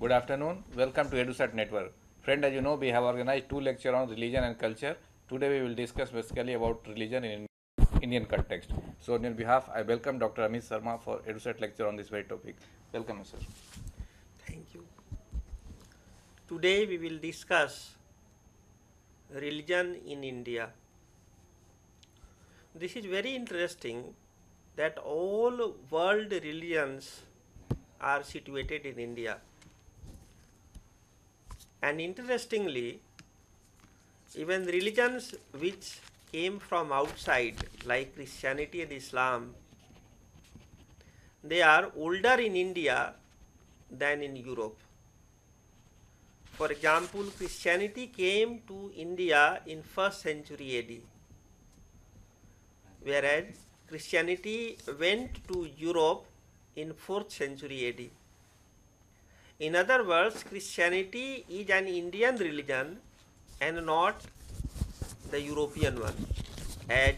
Good afternoon. Welcome to EduSat Network. Friend, as you know, we have organized two lectures on religion and culture. Today we will discuss basically about religion in Indian context. So, on your behalf, I welcome Dr. Amit Sharma for EduSat lecture on this very topic. Welcome, sir. Thank you. Today we will discuss religion in India. This is very interesting that all world religions are situated in India. And interestingly, even religions which came from outside, like Christianity and Islam, they are older in India than in Europe. For example, Christianity came to India in 1st century AD, whereas Christianity went to Europe in 4th century AD. In other words, Christianity is an Indian religion and not the European one, as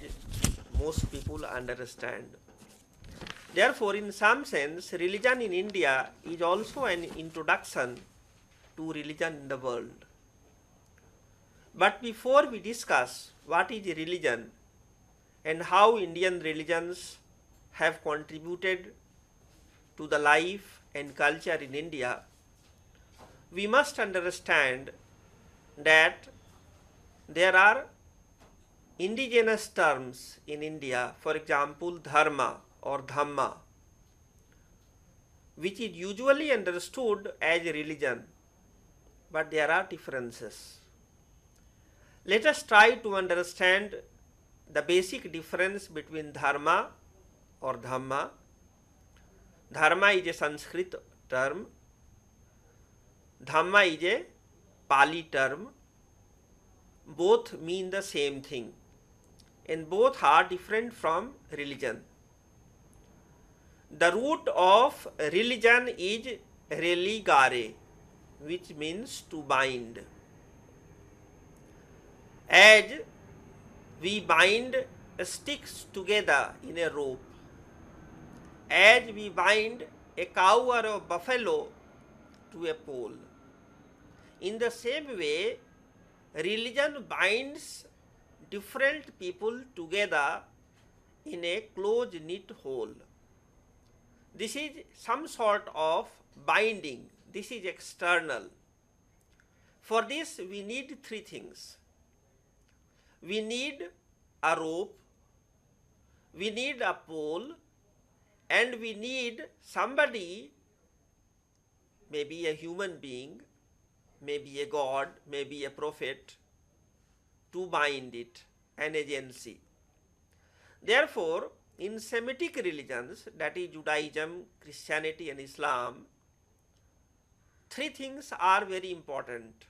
most people understand. Therefore, in some sense, religion in India is also an introduction to religion in the world. But before we discuss what is religion and how Indian religions have contributed to the life and culture in India, we must understand that there are indigenous terms in India, for example, dharma or dhamma, which is usually understood as religion, but there are differences. Let us try to understand the basic difference between dharma or dhamma. Dharma is a Sanskrit term, dhamma is a Pali term. Both mean the same thing, and both are different from religion. The root of religion is religare, which means to bind. As we bind sticks together in a rope, as we bind a cow or a buffalo to a pole, in the same way, religion binds different people together in a close-knit whole. This is some sort of binding. This is external. For this, we need three things. We need a rope, we need a pole, and we need somebody, maybe a human being, maybe a god, maybe a prophet, to bind it, an agency. Therefore, in Semitic religions, that is Judaism, Christianity and Islam, three things are very important.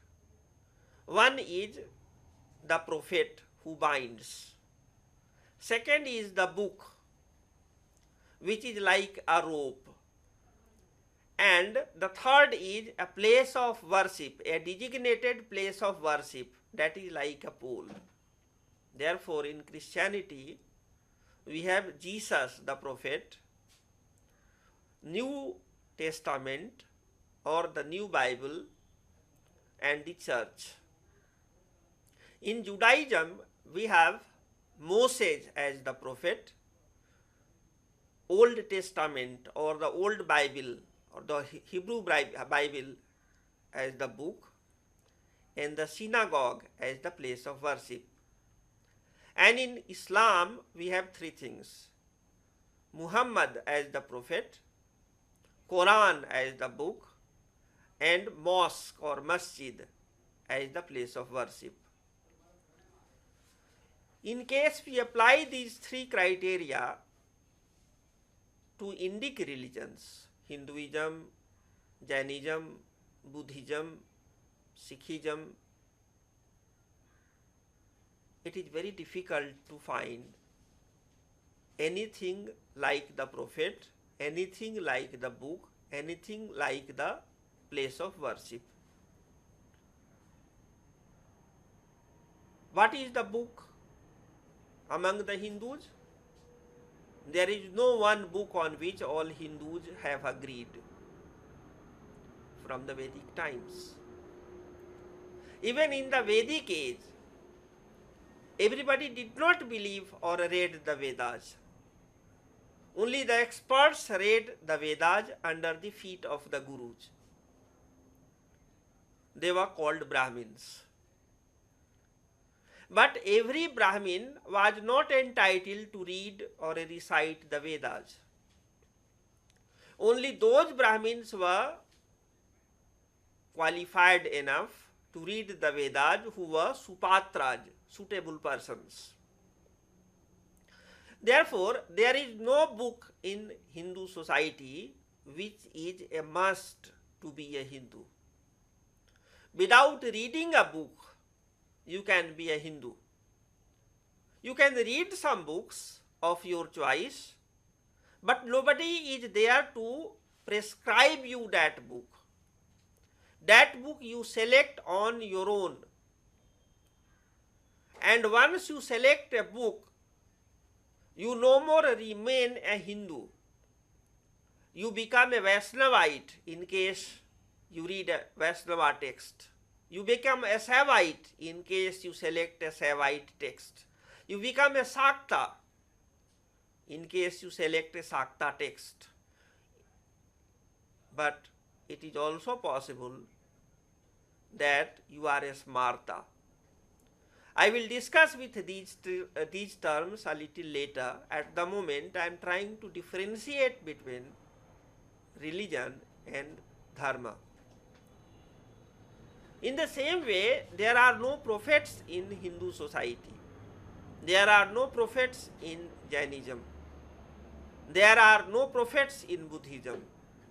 One is the prophet who binds. Second is the book, which is like a rope. And the third is a place of worship, a designated place of worship, that is like a pole. Therefore, in Christianity, we have Jesus the prophet, New Testament or the New Bible, and the church. In Judaism, we have Moses as the prophet, Old Testament or the Old Bible or the Hebrew Bible as the book, and the synagogue as the place of worship. And in Islam, we have three things: Muhammad as the prophet, Quran as the book, and mosque or masjid as the place of worship. In case we apply these three criteria to Indic religions, Hinduism, Jainism, Buddhism, Sikhism, it is very difficult to find anything like the prophet, anything like the book, anything like the place of worship. What is the book among the Hindus? There is no one book on which all Hindus have agreed. from the Vedic times. Even in the Vedic age, everybody did not believe or read the Vedas. Only the experts read the Vedas under the feet of the Gurus. They were called Brahmins. But every Brahmin was not entitled to read or recite the Vedas. Only those Brahmins were qualified enough to read the Vedas who were Supatras, suitable persons. Therefore, there is no book in Hindu society which is a must to be a Hindu. Without reading a book, you can be a Hindu. You can read some books of your choice, but nobody is there to prescribe you that book. That book you select on your own. And once you select a book, you no more remain a Hindu. You become a Vaishnavite in case you read a Vaishnava text. You become a Saivite in case you select a Saivite text. You become a Shakta in case you select a Shakta text. But it is also possible that you are a Smarta. I will discuss with these terms a little later. At the moment, I am trying to differentiate between religion and dharma. In the same way, there are no prophets in Hindu society. There are no prophets in Jainism. There are no prophets in Buddhism.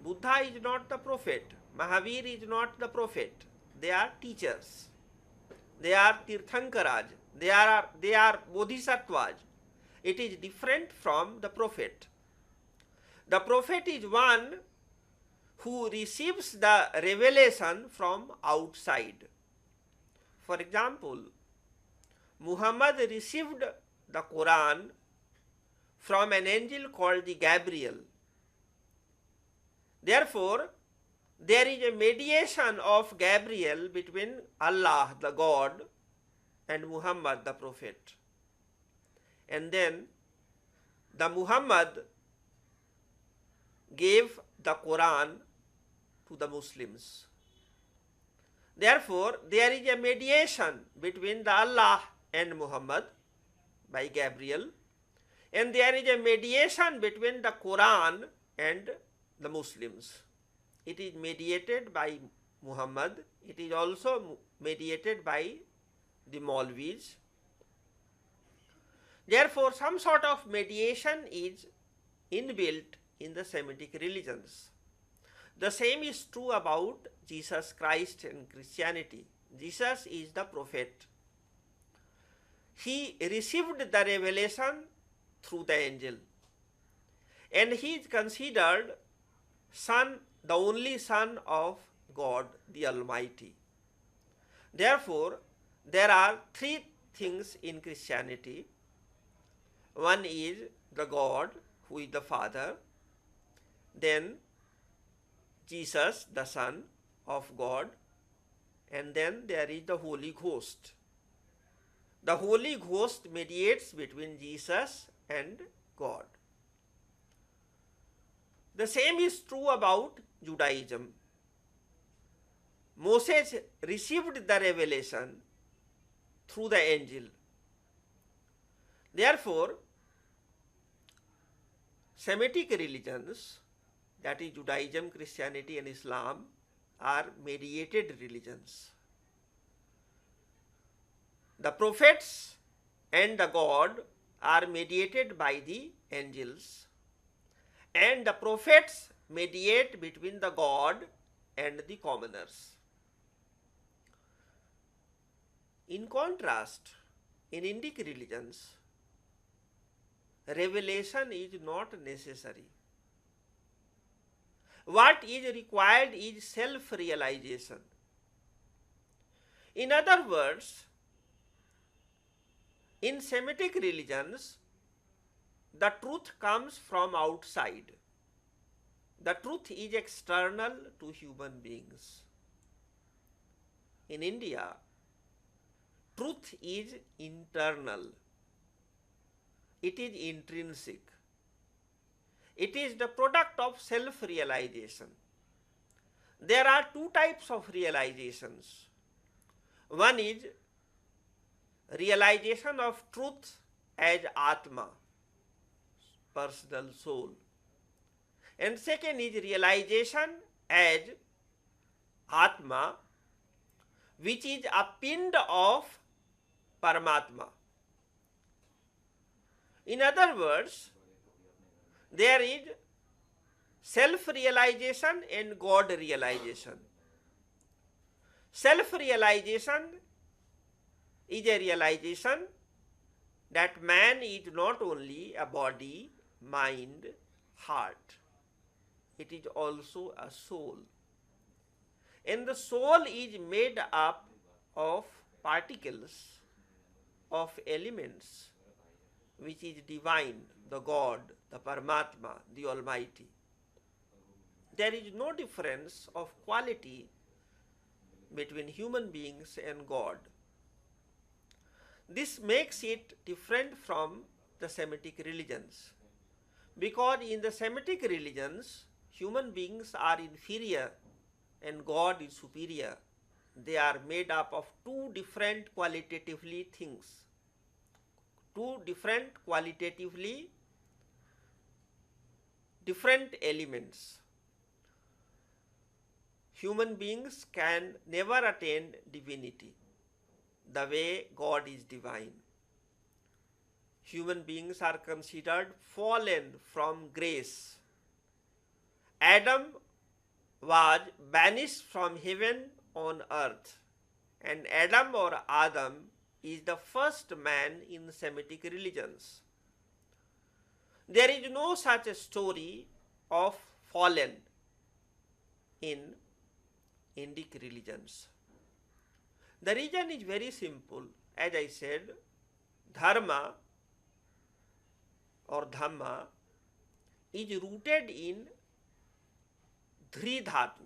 Buddha is not the prophet. Mahavir is not the prophet. They are teachers. They are Tirthankaras. They are Bodhisattvas. It is different from the prophet. The prophet is one who receives the revelation from outside. For example, Muhammad received the Quran from an angel called the Gabriel. Therefore, there is a mediation of Gabriel between Allah, the God, and Muhammad, the Prophet. And then the Muhammad gave the Quran to the Muslims. Therefore, there is a mediation between the Allah and Muhammad by Gabriel, and there is a mediation between the Quran and the Muslims. It is mediated by Muhammad. It is also mediated by the Maulvis. Therefore, some sort of mediation is inbuilt in the Semitic religions. The same is true about Jesus Christ and Christianity. Jesus is the prophet. He received the revelation through the angel, and he is considered son, the only son of God the Almighty. Therefore, there are three things in Christianity. One is the God, who is the Father, then Jesus, the Son of God, and then there is the Holy Ghost. The Holy Ghost mediates between Jesus and God. The same is true about Judaism. Moses received the revelation through the angel. Therefore, Semitic religions, that is Judaism, Christianity and Islam, are mediated religions. The prophets and the God are mediated by the angels, and the prophets mediate between the God and the commoners. In contrast, in Indic religions, revelation is not necessary. What is required is self-realization. In other words, in Semitic religions, the truth comes from outside. The truth is external to human beings. In India, truth is internal. It is intrinsic. It is the product of self-realization. There are two types of realizations. One is realization of truth as Atma, personal soul. And second is realization as Atma, which is a pind of Paramatma. In other words, there is self-realization and God realization. Self-realization is a realization that man is not only a body, mind, heart. It is also a soul. And the soul is made up of particles, of elements, which is divine, the God, the Paramatma, the Almighty. There is no difference of quality between human beings and God. This makes it different from the Semitic religions, because in the Semitic religions, human beings are inferior and God is superior. They are made up of two different qualitatively things, two different qualitatively different elements. Human beings can never attain divinity the way God is divine. Human beings are considered fallen from grace. Adam was banished from heaven on earth, and Adam or Adam is the first man in Semitic religions. There is no such a story of fallen in Indic religions. The reason is very simple. As I said, dharma or dhamma is rooted in dhri dhatu.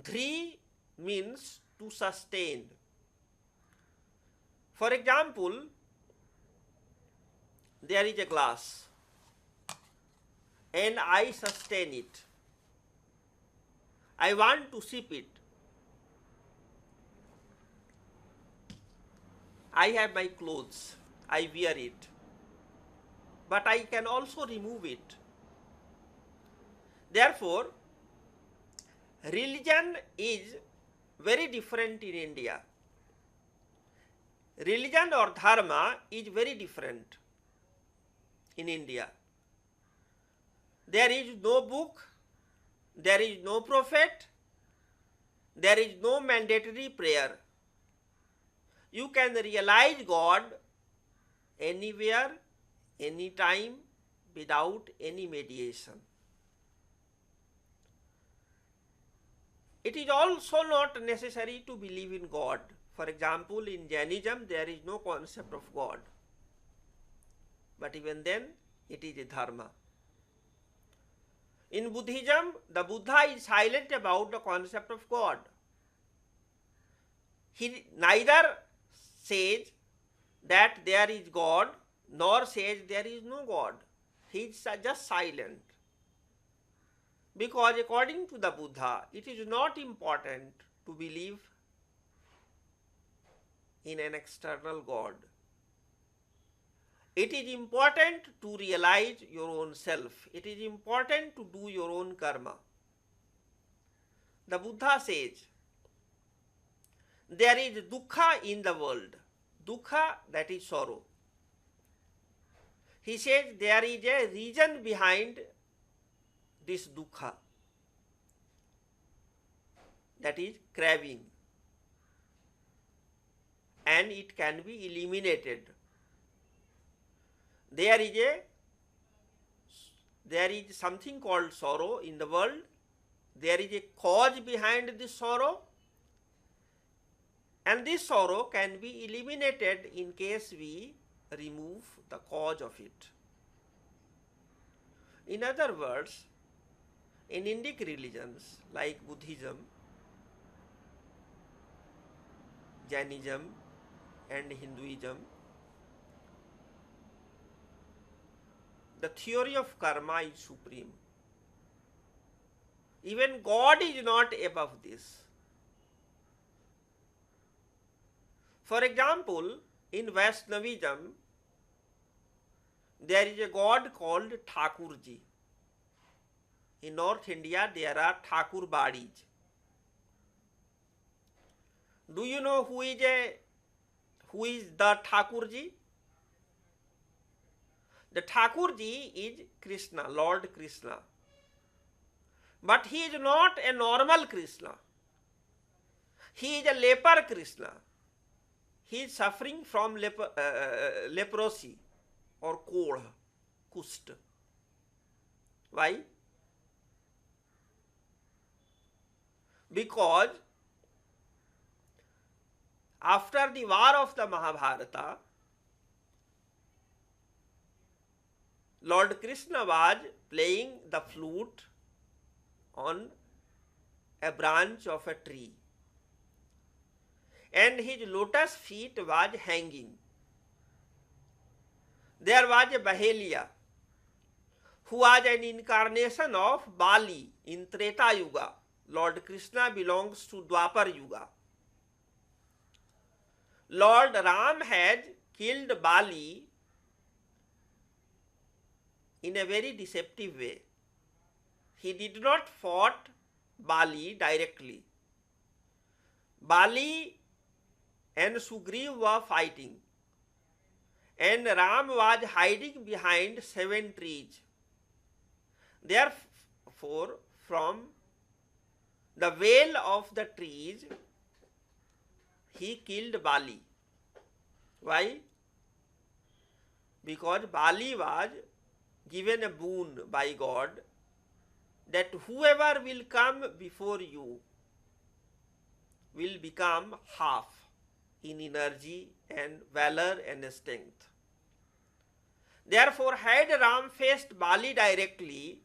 Dhri means to sustain. For example, there is a glass and I sustain it. I want to sip it. I have my clothes, I wear it, but I can also remove it. Therefore, religion is very different in India. Religion or dharma is very different in India. There is no book, there is no prophet, there is no mandatory prayer. You can realize God anywhere, anytime, without any mediation. It is also not necessary to believe in God. For example, in Jainism, there is no concept of God. But even then, it is a dharma. In Buddhism, the Buddha is silent about the concept of God. He neither says that there is God, nor says there is no God. He is just silent. Because according to the Buddha, it is not important to believe in an external God. It is important to realize your own self. It is important to do your own karma. The Buddha says, there is dukkha in the world. Dukkha, that is sorrow. He says there is a reason behind this dukkha, that is craving, and it can be eliminated. There is something called sorrow in the world. There is a cause behind this sorrow, and this sorrow can be eliminated in case we remove the cause of it. In other words, in Indic religions like Buddhism, Jainism, and Hinduism, the theory of karma is supreme. Even God is not above this. For example, in Vaishnavism, there is a god called Thakurji. In North India, there are Thakur Badis. Do you know who is the Thakurji? The Thakurji is Krishna, Lord Krishna. But he is not a normal Krishna. He is a leper Krishna. He is suffering from leprosy or kodh, kust. Why? Because after the war of the Mahabharata, Lord Krishna was playing the flute on a branch of a tree, and his lotus feet was hanging. There was a Bahelia who was an incarnation of Bali in Treta Yuga. Lord Krishna belongs to Dwapar Yuga. Lord Ram had killed Bali in a very deceptive way. He did not fought Bali directly. Bali and Sugriv were fighting, and Ram was hiding behind 7 trees. Therefore, from the veil of the trees, he killed Bali. Why? Because Bali was given a boon by God that whoever will come before you will become half in energy and valor and strength. Therefore, had Ram faced Bali directly,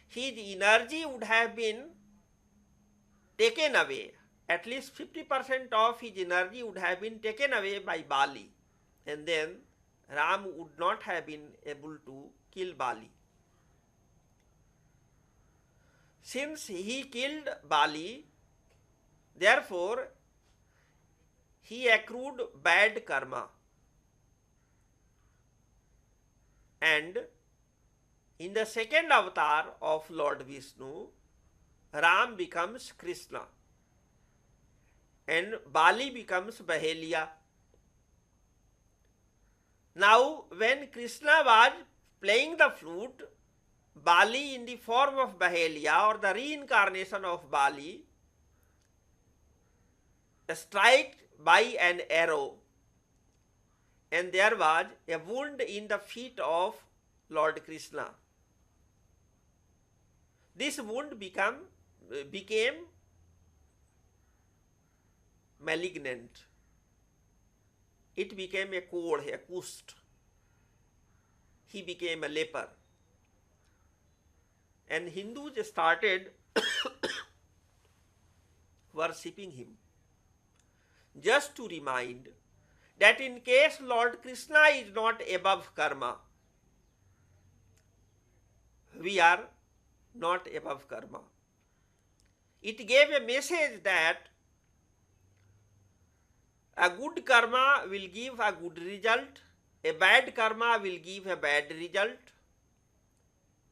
his energy would have been taken away. At least 50% of his energy would have been taken away by Bali, and then Ram would not have been able to kill Bali. Since he killed Bali, therefore he accrued bad karma, and in the second avatar of Lord Vishnu, Ram becomes Krishna and Bali becomes Bahelia. Now, when Krishna was playing the flute, Bali in the form of Bahelia or the reincarnation of Bali struck by an arrow, and there was a wound in the feet of Lord Krishna. This wound became malignant. It became a kodh, a kust. He became a leper. And Hindus started worshipping him. Just to remind that in case Lord Krishna is not above karma, we are not above karma. It gave a message that a good karma will give a good result, a bad karma will give a bad result,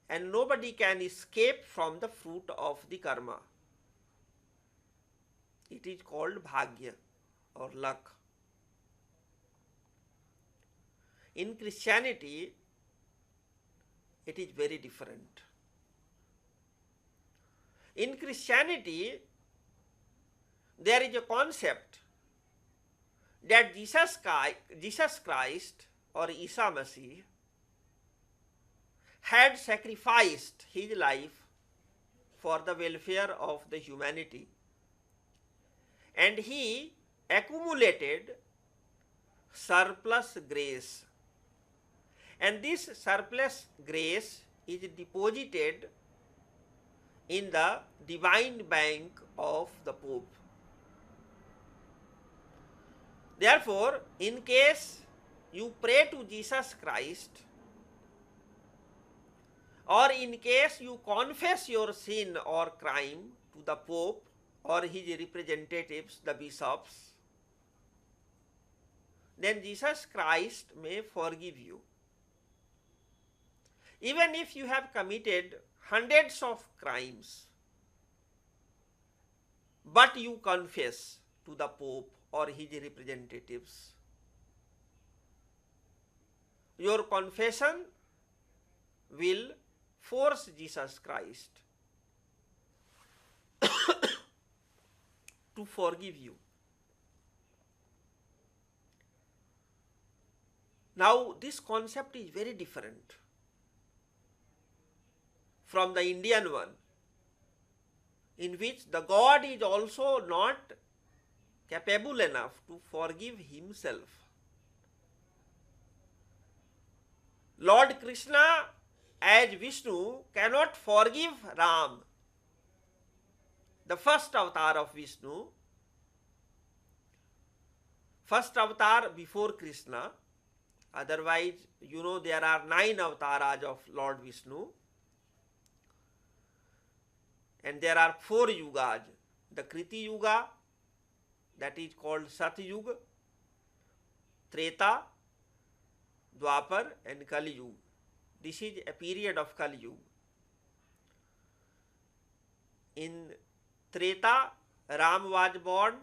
and nobody can escape from the fruit of the karma. It is called bhagya or luck. In Christianity, it is very different. In Christianity, there is a concept that Jesus Christ or Isa Masih had sacrificed his life for the welfare of the humanity, and he accumulated surplus grace, and this surplus grace is deposited in the divine bank of the Pope. Therefore, in case you pray to Jesus Christ, or in case you confess your sin or crime to the Pope or his representatives, the bishops, then Jesus Christ may forgive you. Even if you have committed hundreds of crimes, but you confess to the Pope or his representatives, your confession will force Jesus Christ to forgive you. Now, this concept is very different from the Indian one, in which the God is also not capable enough to forgive himself. Lord Krishna as Vishnu cannot forgive Ram, the first avatar of Vishnu, first avatar before Krishna. Otherwise, you know, there are 9 avatars of Lord Vishnu, and there are 4 yugas. The Kriti Yuga, that is called Sat Yuga, Treta, Dwapar, and Kali Yuga. This is a period of Kali Yuga. In Treta, Ram was born.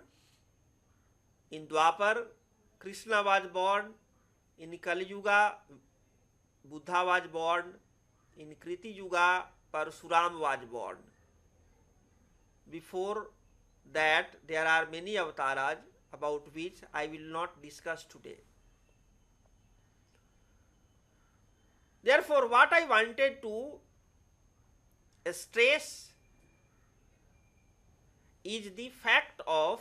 In Dwapar, Krishna was born. In Kali Yuga, Buddha was born. In Kriti Yuga, Parsuram was born. Before that, there are many avatars about which I will not discuss today. Therefore, what I wanted to stress is the fact of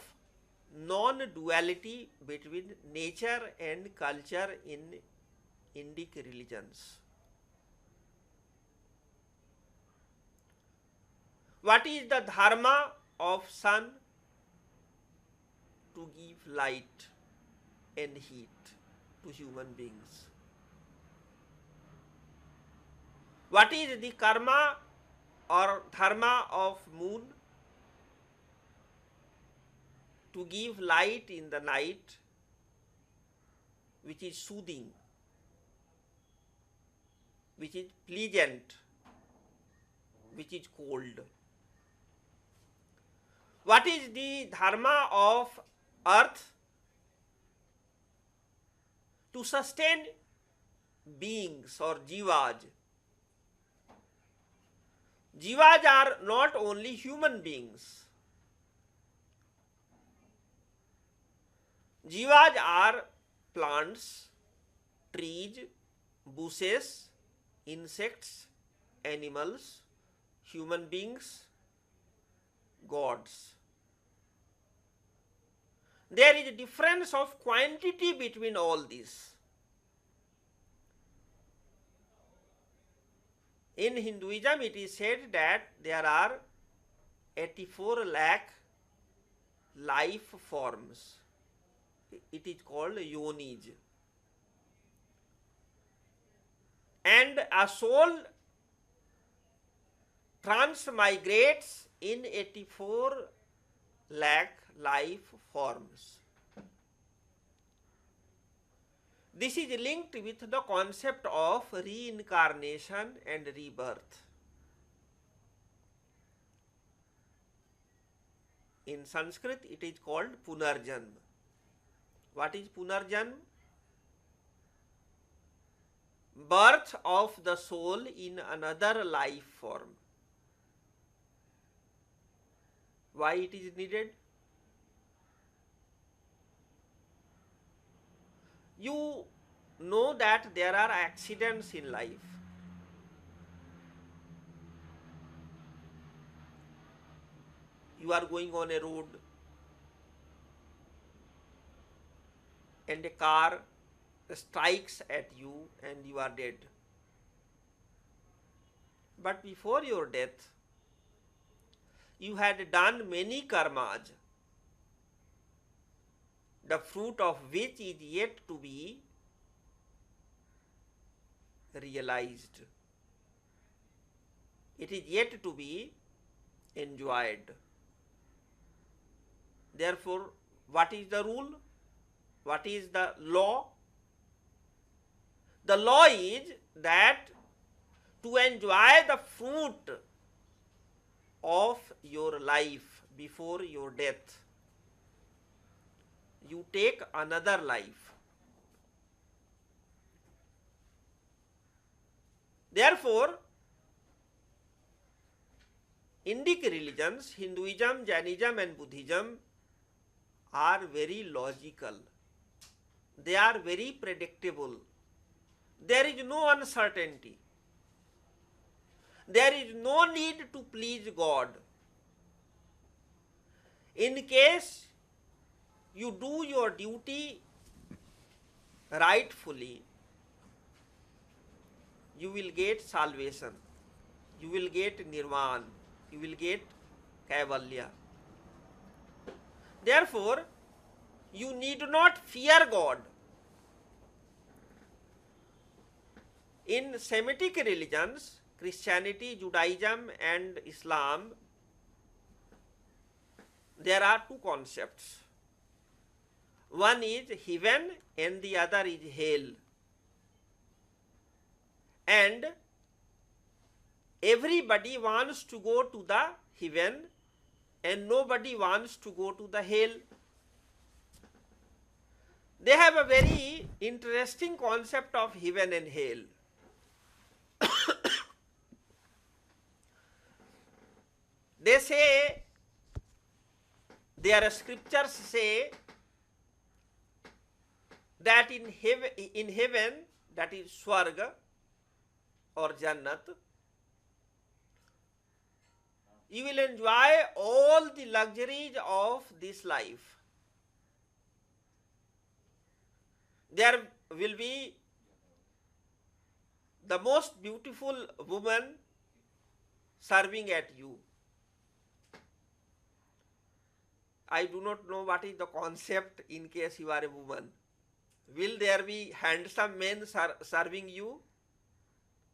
non-duality between nature and culture in Indic religions. What is the dharma of sun? To give light and heat to human beings. What is the karma or dharma of moon? To give light in the night, which is soothing, which is pleasant, which is cold. What is the dharma of earth? To sustain beings or jivas. Jivas are not only human beings. Jivas are plants, trees, bushes, insects, animals, human beings, gods. There is a difference of quantity between all these. In Hinduism, it is said that there are 84 lakh life forms. It is called yonis. And a soul transmigrates in 84 lakh life forms. This is linked with the concept of reincarnation and rebirth. In Sanskrit, it is called Punarjanma. What is Punarjanma? Birth of the soul in another life form. Why it is needed? You know that there are accidents in life. You are going on a road and a car strikes at you and you are dead. But before your death, you had done many karmas, the fruit of which is yet to be realized. It is yet to be enjoyed. Therefore, what is the rule? What is the law? The law is that to enjoy the fruit of your life before your death, you take another life. Therefore, Indic religions, Hinduism, Jainism and Buddhism are very logical. They are very predictable. There is no uncertainty. There is no need to please God. In case you do your duty rightfully, you will get salvation, you will get nirvana, you will get kaivalya. Therefore, you need not fear God. In Semitic religions, Christianity, Judaism and Islam, there are two concepts. One is heaven and the other is hell. And everybody wants to go to the heaven and nobody wants to go to the hell. They have a very interesting concept of heaven and hell. They say, their scriptures say that in heaven, that is Swarga or Jannat, you will enjoy all the luxuries of this life. There will be the most beautiful woman serving at you. I do not know what is the concept in case you are a woman. Will there be handsome men serving you?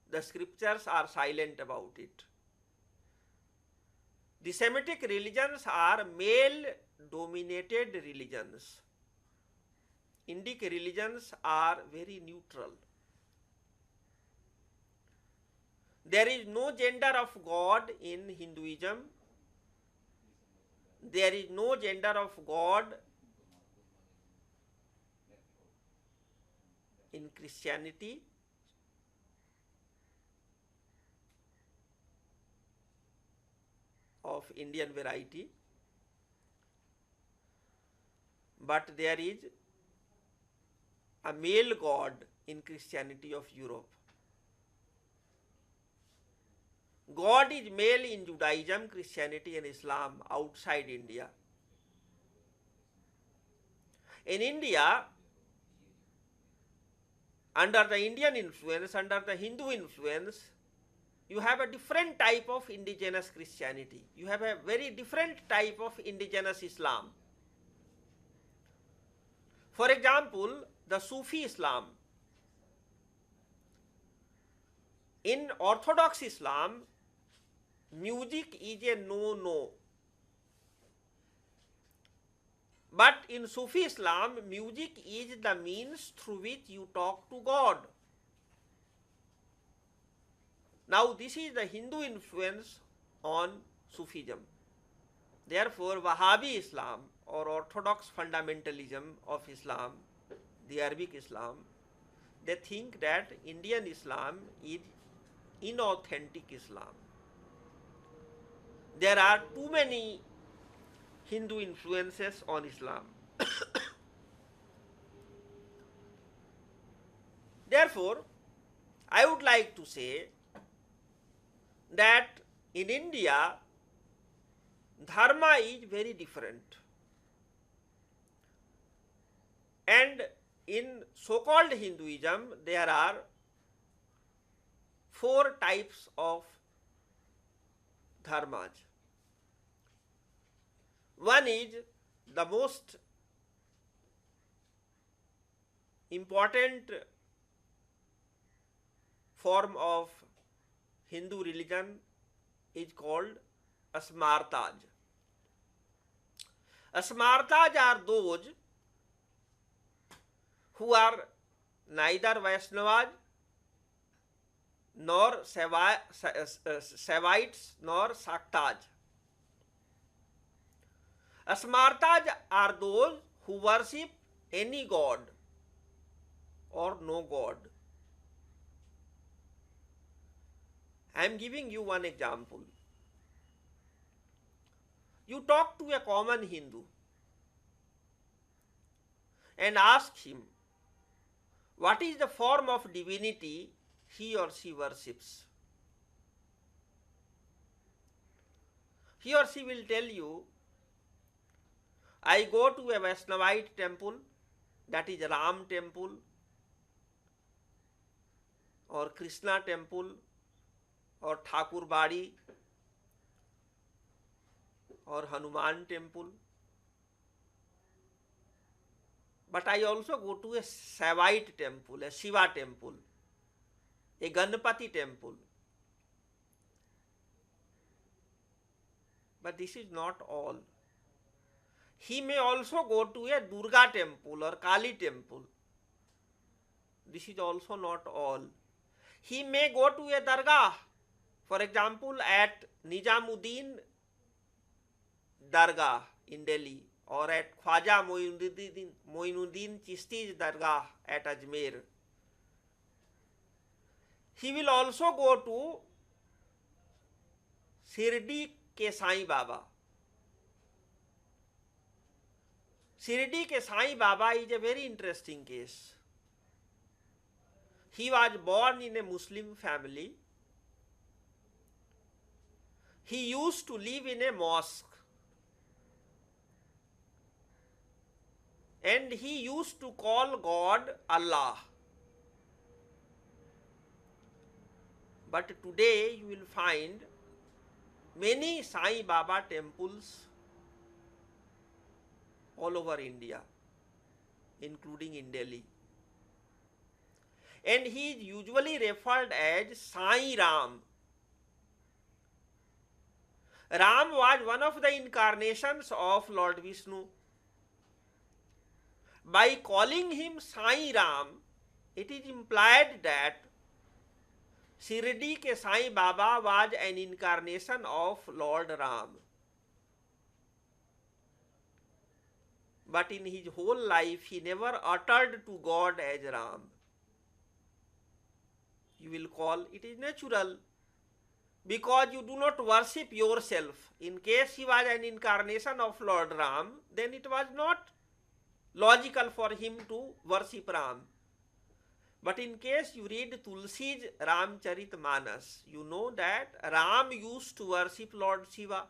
The scriptures are silent about it. The Semitic religions are male-dominated religions. Indic religions are very neutral. There is no gender of God in Hinduism. There is no gender of God in Christianity. Of Indian variety, but there is a male God in Christianity of Europe. God is male in Judaism, Christianity and Islam outside India. In India, under the Indian influence, under the Hindu influence, you have a different type of indigenous Christianity. You have a very different type of indigenous Islam. For example, the Sufi Islam. In Orthodox Islam, music is a no-no. But in Sufi Islam, music is the means through which you talk to God. Now, this is the Hindu influence on Sufism. Therefore, Wahhabi Islam or Orthodox fundamentalism of Islam, the Arabic Islam, they think that Indian Islam is inauthentic Islam. There are too many Hindu influences on Islam. Therefore, I would like to say that in India, dharma is very different. And in so-called Hinduism, there are 4 types of dharmas. One is the most important form of Hindu religion is called Asmartaj. Asmartaj are those who are neither Vaishnavas nor Saivites nor Shaktas. Asmartas are those who worship any god or no god. I am giving you one example. You talk to a common Hindu and ask him what is the form of divinity he or she worships. He or she will tell you, I go to a Vaishnavite temple, that is Ram temple, or Krishna temple, or Thakur Badi, or Hanuman temple. But I also go to a Saivite temple, a Shiva temple, a Ganpati temple. But this is not all. He may also go to a Durga temple or Kali temple. This is also not all. He may go to a Dargah, for example, at Nizamuddin Dargah in Delhi, or at Khwaja Moinuddin Chishti's Dargah at Ajmer. He will also go to Shirdi ke Sai Baba. Shirdi ke Sai Baba is a very interesting case. He was born in a Muslim family. He used to live in a mosque. And he used to call God Allah. But today you will find many Sai Baba temples all over India, including in Delhi. And he is usually referred as Sai Ram. Ram was one of the incarnations of Lord Vishnu. By calling him Sai Ram, it is implied that Shirdi ke Sai Baba was an incarnation of Lord Ram. But in his whole life, he never uttered to God as Ram. You will call it is natural, because you do not worship yourself. In case he was an incarnation of Lord Ram, then it was not logical for him to worship Ram. But in case you read Tulsi's Ramcharitmanas, you know that Ram used to worship Lord Shiva.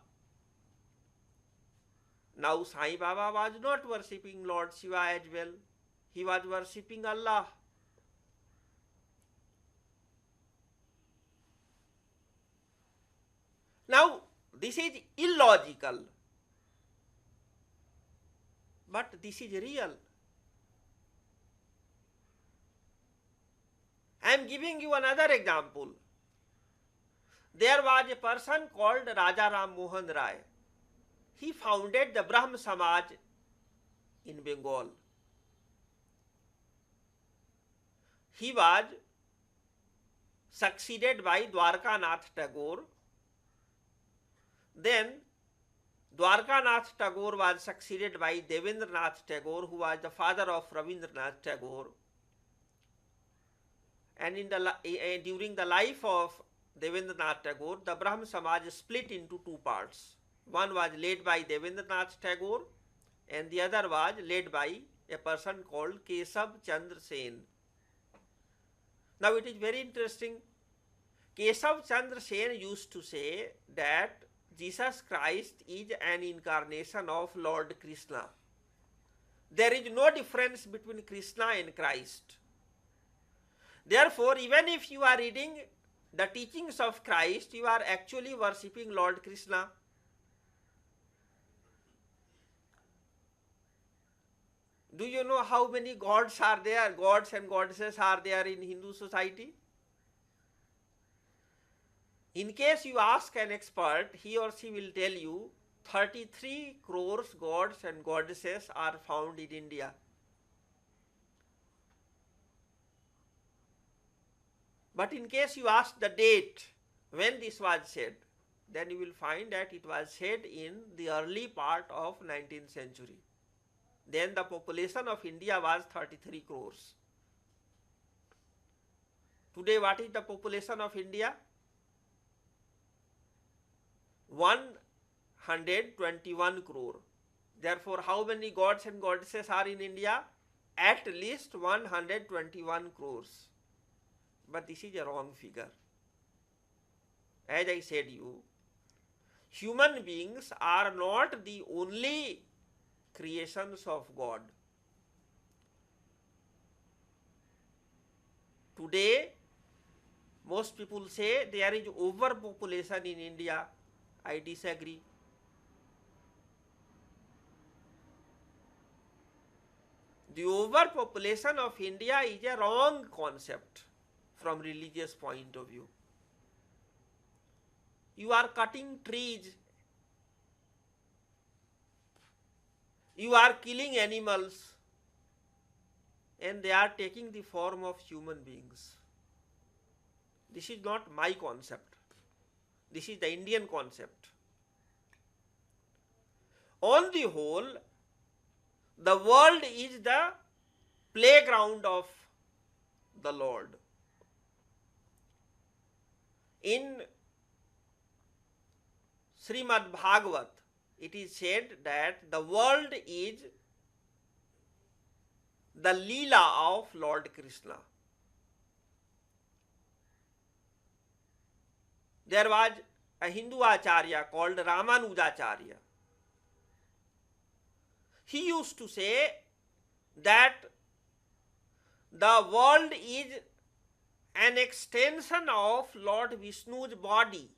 Now Sai Baba was not worshipping Lord Shiva as well. He was worshipping Allah. Now, this is illogical, but this is real. I am giving you another example. There was a person called Raja Ram Mohan Rai. He founded the Brahma Samaj in Bengal. He was succeeded by Dwarkanath Tagore. Then Dwarkanath Tagore was succeeded by Devendranath Tagore, who was the father of Rabindranath Tagore. And during the life of Devendranath Tagore, the Brahma Samaj split into two parts. One was led by Devendranath Tagore and the other was led by a person called Keshav Chandra Sen. Now it is very interesting. Keshav Chandra Sen used to say that Jesus Christ is an incarnation of Lord Krishna. There is no difference between Krishna and Christ. Therefore, even if you are reading the teachings of Christ, you are actually worshipping Lord Krishna. Do you know how many gods are there, gods and goddesses are there in Hindu society? In case you ask an expert, he or she will tell you 33 crores gods and goddesses are found in India. But in case you ask the date when this was said, then you will find that it was said in the early part of 19th century. Then the population of India was 33 crores. Today what is the population of India? 121 crore. Therefore, how many gods and goddesses are in India? At least 121 crores. But this is a wrong figure. As I said you, human beings are not the only creations of God. Today, most people say there is overpopulation in India. I disagree. The overpopulation of India is a wrong concept from religious point of view. You are cutting trees, you are killing animals, and they are taking the form of human beings. This is not my concept. This is the Indian concept. On the whole, the world is the playground of the Lord. In Srimad Bhagavat, it is said that the world is the Leela of Lord Krishna. There was a Hindu Acharya called Ramanujacharya. He used to say that the world is an extension of Lord Vishnu's body.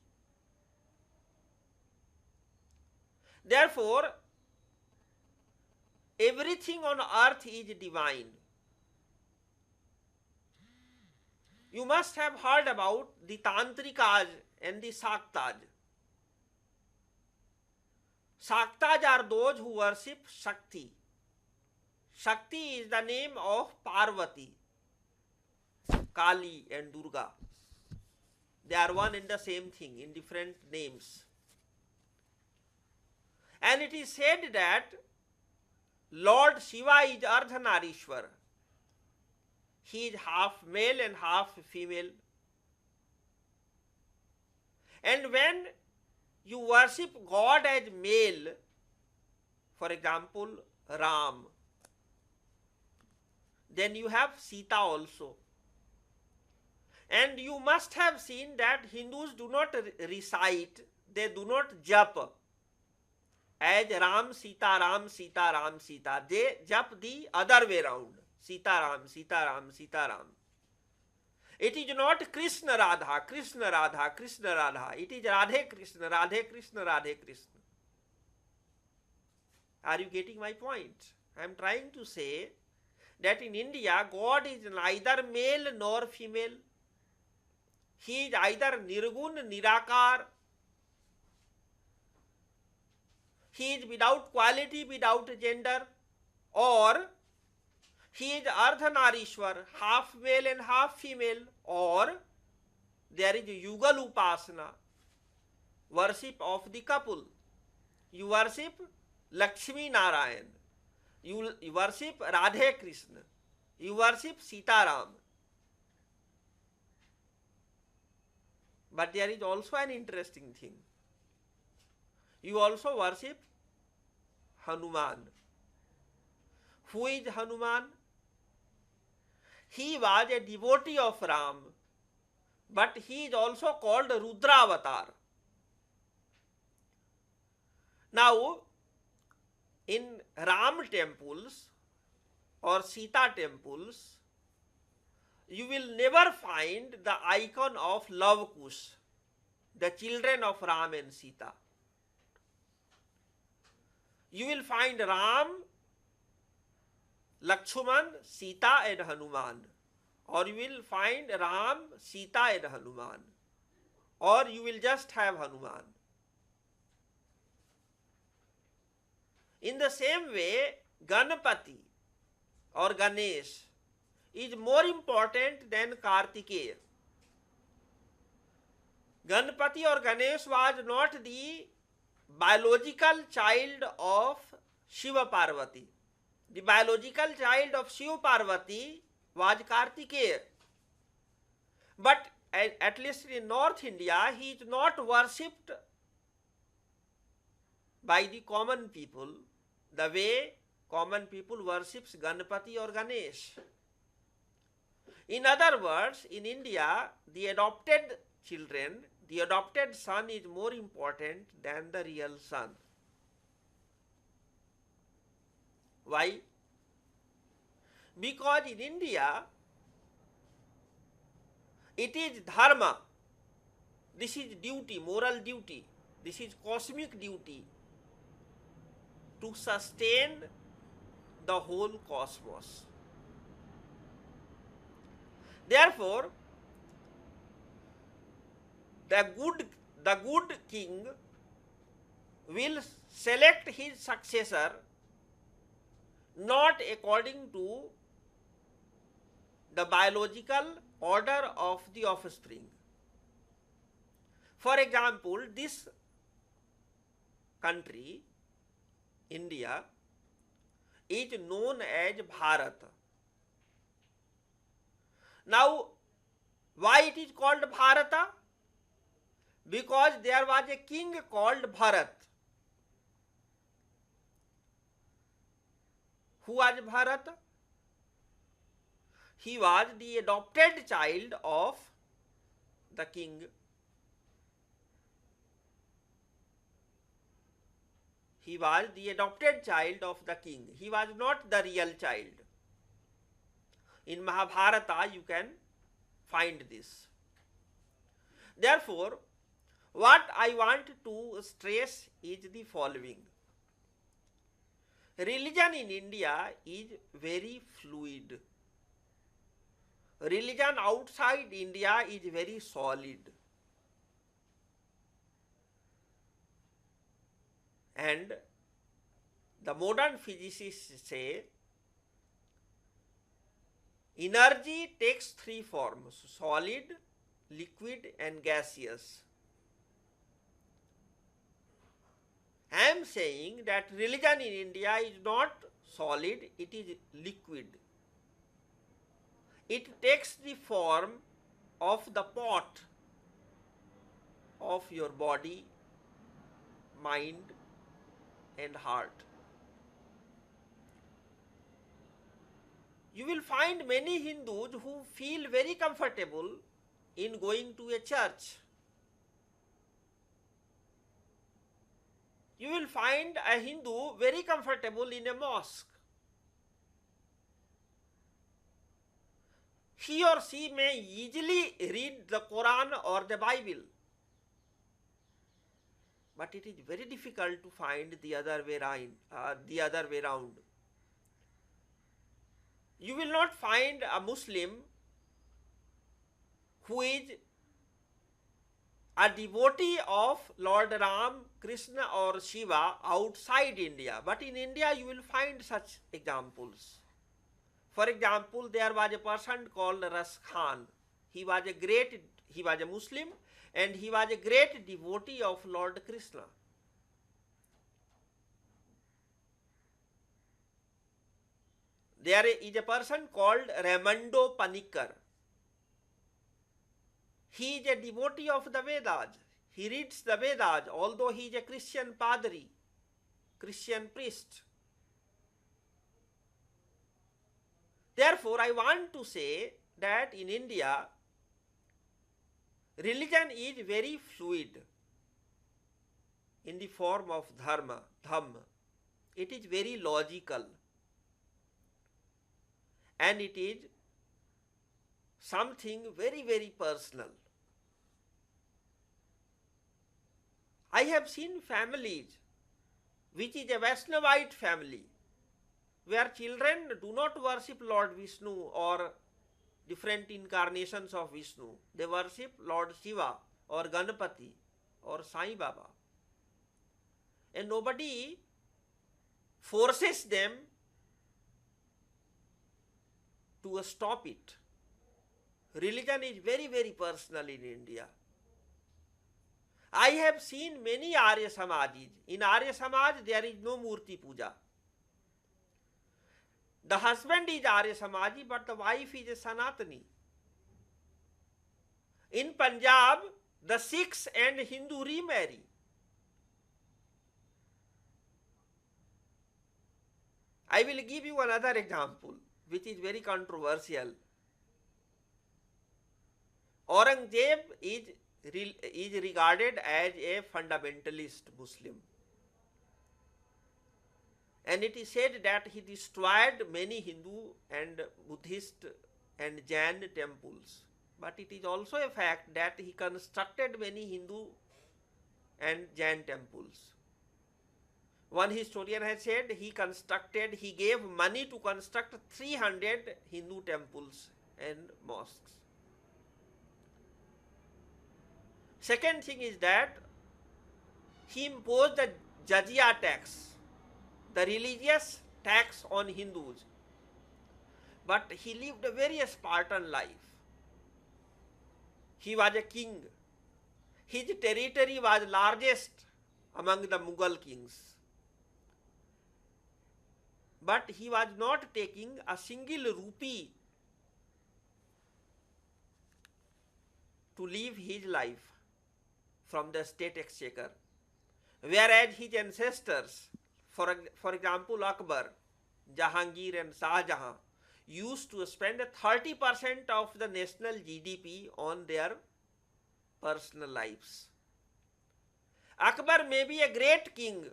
Therefore, everything on earth is divine. You must have heard about the Tantrikas and the Shaktas. Shaktas are those who worship Shakti. Shakti is the name of Parvati, Kali and Durga. They are one and the same thing in different names. And it is said that Lord Shiva is Ardhanarishwar. He is half male and half female. And when you worship God as male, for example, Ram, then you have Sita also. And you must have seen that Hindus do not recite, they do not jap as Ram, Sita, Ram, Sita, Ram, Sita. They jap the other way round. Sita, Ram, Sita, Ram, Sita, Ram. It is not Krishna Radha, Krishna Radha, Krishna Radha. It is Radhe Krishna, Radhe Krishna, Radhe Krishna. Are you getting my point? I am trying to say that in India, God is neither male nor female. He is either Nirgun, Nirakar. He is without quality, without gender, or he is Ardhanarishwar, half male and half female, or there is Yugal Upasana, worship of the couple. You worship Lakshmi Narayan, you worship Radhe Krishna, you worship Sitaram. But there is also an interesting thing. You also worship Hanuman. Who is Hanuman? He was a devotee of Ram, but he is also called Rudravatar. Now, in Ram temples or Sita temples, you will never find the icon of Love Kush, the children of Ram and Sita. You will find Ram Lakshman, Sita and Hanuman, or you will find Ram, Sita and Hanuman, or you will just have Hanuman. In the same way, Ganapati or Ganesh is more important than Kartikeya. Ganapati or Ganesh was not the biological child of Shiva Parvati. The biological child of Shiva Parvati was Kartikeya. But at least in North India, he is not worshipped by the common people the way common people worships Ganapati or Ganesh. In other words, in India, the adopted children, the adopted son is more important than the real son. Why? Because in India, it is dharma. This is duty, moral duty. This is cosmic duty to sustain the whole cosmos. Therefore, the good king will select his successor not according to the biological order of the offspring. For example, this country, India, is known as Bharat. Now, why it is called Bharata? Because there was a king called Bharat. Who was Bharat? He was the adopted child of the king. He was the adopted child of the king. He was not the real child. In Mahabharata, you can find this. Therefore, what I want to stress is the following. Religion in India is very fluid. Religion outside India is very solid. And the modern physicists say energy takes three forms: solid, liquid and gaseous. I am saying that religion in India is not solid, it is liquid. It takes the form of the pot of your body, mind and heart. You will find many Hindus who feel very comfortable in going to a church. You will find a Hindu very comfortable in a mosque. He or she may easily read the Quran or the Bible, but it is very difficult to find the other way around. You will not find a Muslim who is a devotee of Lord Ram, Krishna or Shiva outside India. But in India you will find such examples. For example, there was a person called Ras Khan. He was a Muslim and he was a great devotee of Lord Krishna. There is a person called Raimondo Panikkar. He is a devotee of the Vedas. He reads the Vedas, although he is a Christian padri, Christian priest. Therefore, I want to say that in India, religion is very fluid in the form of dhamma. It is very logical and it is something very, very personal. I have seen families which is a Vaishnavite family. where children do not worship Lord Vishnu or different incarnations of Vishnu. They worship Lord Shiva or Ganpati or Sai Baba. And nobody forces them to stop it. Religion is very, very personal in India. I have seen many Arya Samajis. In Arya Samaj, there is no Murti Puja. The husband is Arya Samaji, but the wife is a Sanatani. In Punjab, the Sikhs and Hindu remarry. I will give you another example, which is very controversial. Aurangzeb is regarded as a fundamentalist Muslim. And it is said that he destroyed many Hindu and Buddhist and Jain temples. But it is also a fact that he constructed many Hindu and Jain temples. One historian has said he gave money to construct 300 Hindu temples and mosques. Second thing is that he imposed the jizya tax, the religious tax on Hindus. But he lived a very Spartan life. He was a king. His territory was largest among the Mughal kings. But he was not taking a single rupee to live his life from the state exchequer. Whereas his ancestors, for example Akbar, Jahangir and Shah Jahan, used to spend 30% of the national GDP on their personal lives. Akbar may be a great king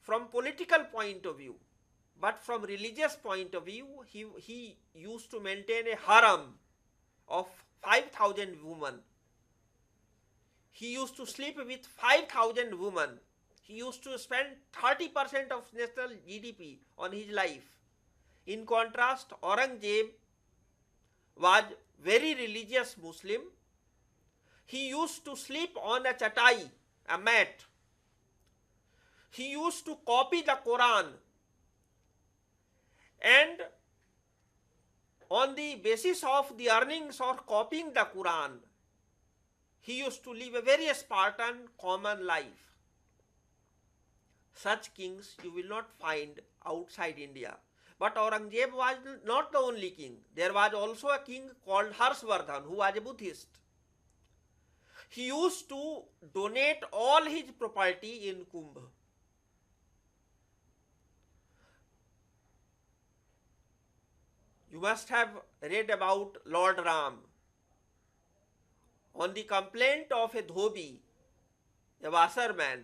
from political point of view, but from religious point of view, he used to maintain a harem of 5,000 women. He used to sleep with 5,000 women. He used to spend 30% of national GDP on his life. In contrast, Aurangzeb was very religious Muslim. He used to sleep on a chatai, a mat. He used to copy the Quran. And on the basis of the earnings or copying the Quran, he used to live a very Spartan, common life. Such kings you will not find outside India. But Aurangzeb was not the only king. There was also a king called Harshvardhan, who was a Buddhist. He used to donate all his property in Kumbh. You must have read about Lord Ram. On the complaint of a dhobi, a washerman,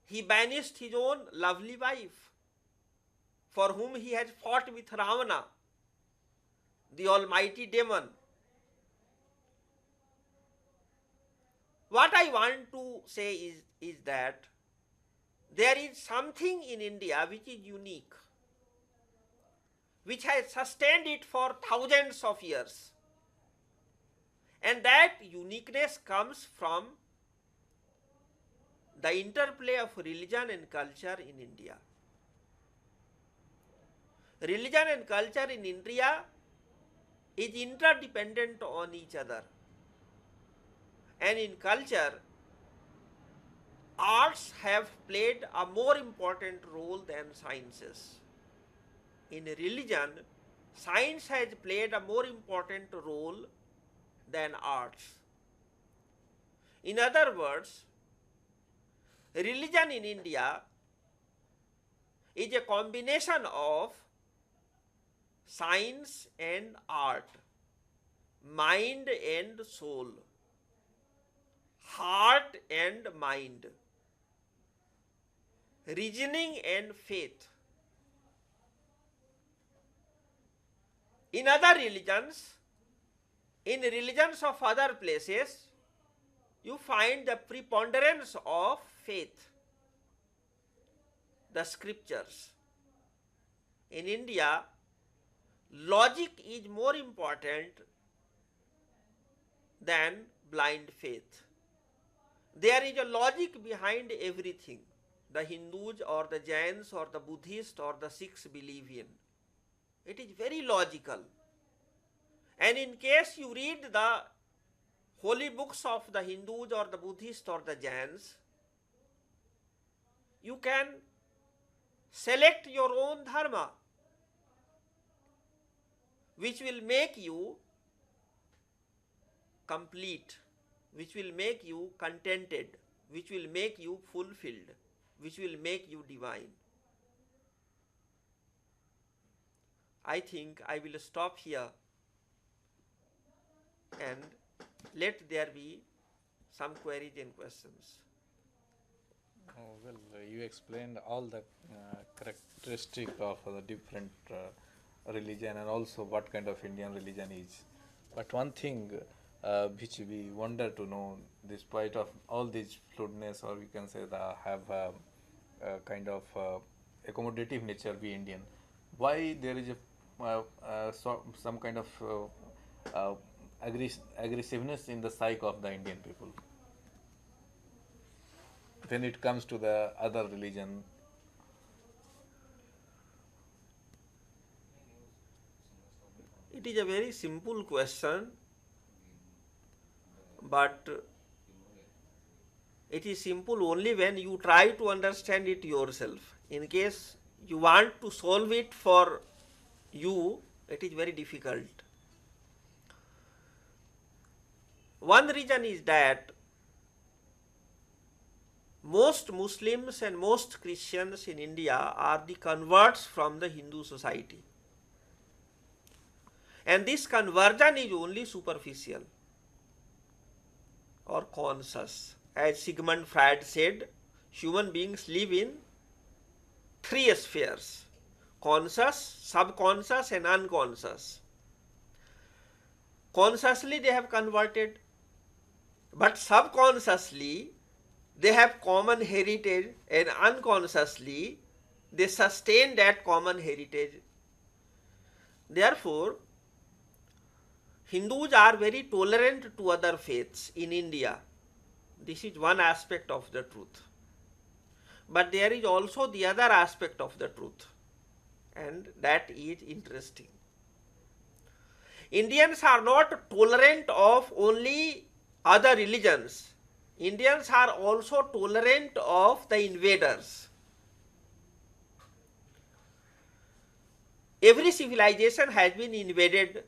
he banished his own lovely wife, for whom he had fought with Ravana, the almighty demon. What I want to say is that there is something in India which is unique, which has sustained it for thousands of years. And that uniqueness comes from the interplay of religion and culture in India. Religion and culture in India is interdependent on each other. And in culture, arts have played a more important role than sciences. In religion, science has played a more important role than arts. In other words, religion in India is a combination of science and art, mind and soul, heart and mind, reasoning and faith. In other religions, in religions of other places, you find the preponderance of faith. the scriptures. In India, logic is more important than blind faith. There is a logic behind everything the Hindus or the Jains or the Buddhists or the Sikhs believe in. It is very logical. And in case you read the holy books of the Hindus or the Buddhists or the Jains, you can select your own dharma, which will make you complete, which will make you contented, which will make you fulfilled, which will make you divine. I think I will stop here and let there be some queries and questions. Oh, well, you explained all the characteristic of the different religion and also what kind of Indian religion is. But one thing which we wonder to know, despite of all these fluidness, or we can say that have kind of accommodative nature, we Indian, why there is some kind of aggressiveness in the psyche of the Indian people when it comes to the other religion? It is a very simple question, but it is simple only when you try to understand it yourself. In case you want to solve it for you, it is very difficult. One reason is that most Muslims and most Christians in India are the converts from the Hindu society. And this conversion is only superficial or conscious. As Sigmund Freud said, human beings live in three spheres: conscious, subconscious, and unconscious. Consciously they have converted, but subconsciously they have common heritage, and unconsciously they sustain that common heritage. Therefore, Hindus are very tolerant to other faiths in India. This is one aspect of the truth. But there is also the other aspect of the truth, and that is interesting. Indians are not tolerant of only other religions. Indians are also tolerant of the invaders. Every civilization has been invaded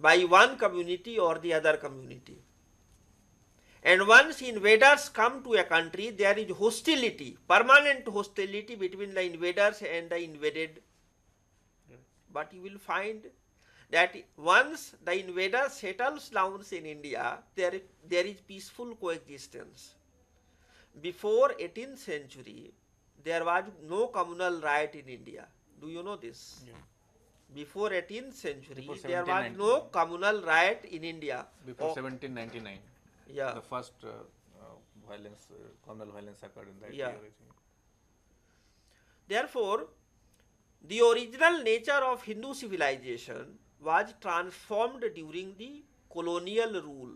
by one community or the other community. And once invaders come to a country, there is hostility, permanent hostility between the invaders and the invaded. But you will find that once the invader settles down in India, there is peaceful coexistence. Before 18th century, there was no communal riot in India. Do you know this? Yeah. Before 18th century, Before there was no communal riot in India. Before 1799, Yeah. the first violence, communal violence occurred in that Yeah. year, I think. Therefore, the original nature of Hindu civilization was transformed during the colonial rule.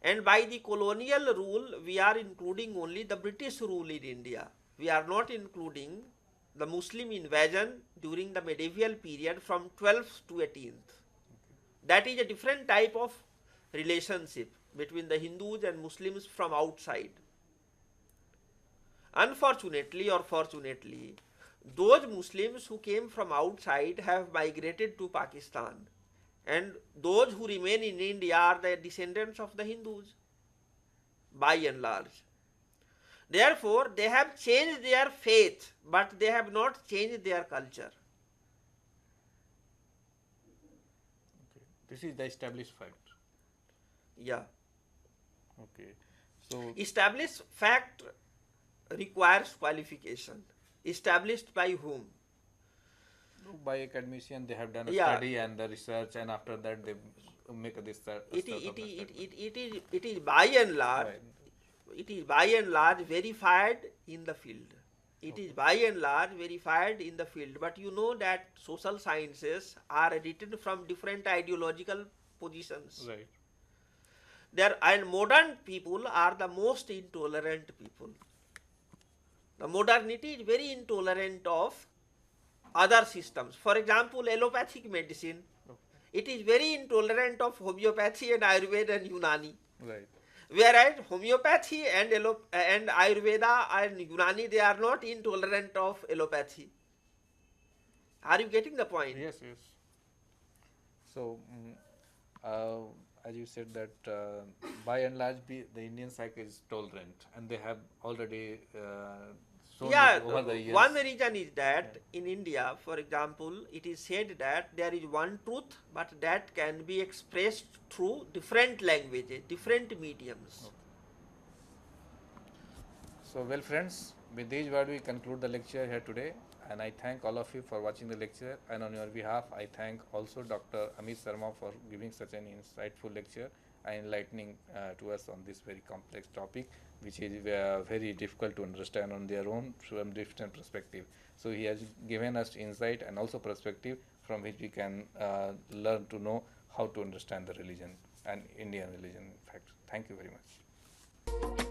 And by the colonial rule, we are including only the British rule in India. We are not including the Muslim invasion during the medieval period from 12th to 18th. That is a different type of relationship between the Hindus and Muslims from outside. Unfortunately or fortunately, those Muslims who came from outside have migrated to Pakistan, and those who remain in India are the descendants of the Hindus, by and large. Therefore, they have changed their faith, but they have not changed their culture. Okay. This is the established fact. Yeah. Okay. So, Established fact requires qualification. Established by whom? by academician, they have done a Yeah. study and the research, and after that they make this It is by and large, Right. it is by and large verified in the field. It is by and large verified in the field, but you know that social sciences are written from different ideological positions. Right. There and modern people are the most intolerant people. The modernity is very intolerant of other systems. For example, allopathic medicine, it is very intolerant of homeopathy and Ayurveda and Unani. Right. Whereas homeopathy and Ayurveda and Unani, they are not intolerant of allopathy. Are you getting the point? Yes, yes. So, as you said that by and large, the Indian psyche is tolerant, and they have already shown Yeah, it over the years. one reason is that in India, for example, it is said that there is one truth, but that can be expressed through different languages, different mediums. So, well, friends, with these words, we conclude the lecture here today. And I thank all of you for watching the lecture. And on your behalf, I thank also Dr. Amit Sharma for giving such an insightful lecture and enlightening to us on this very complex topic, which is very difficult to understand on their own from different perspective. So he has given us insight and also perspective from which we can learn to know how to understand the religion and Indian religion. In fact, thank you very much.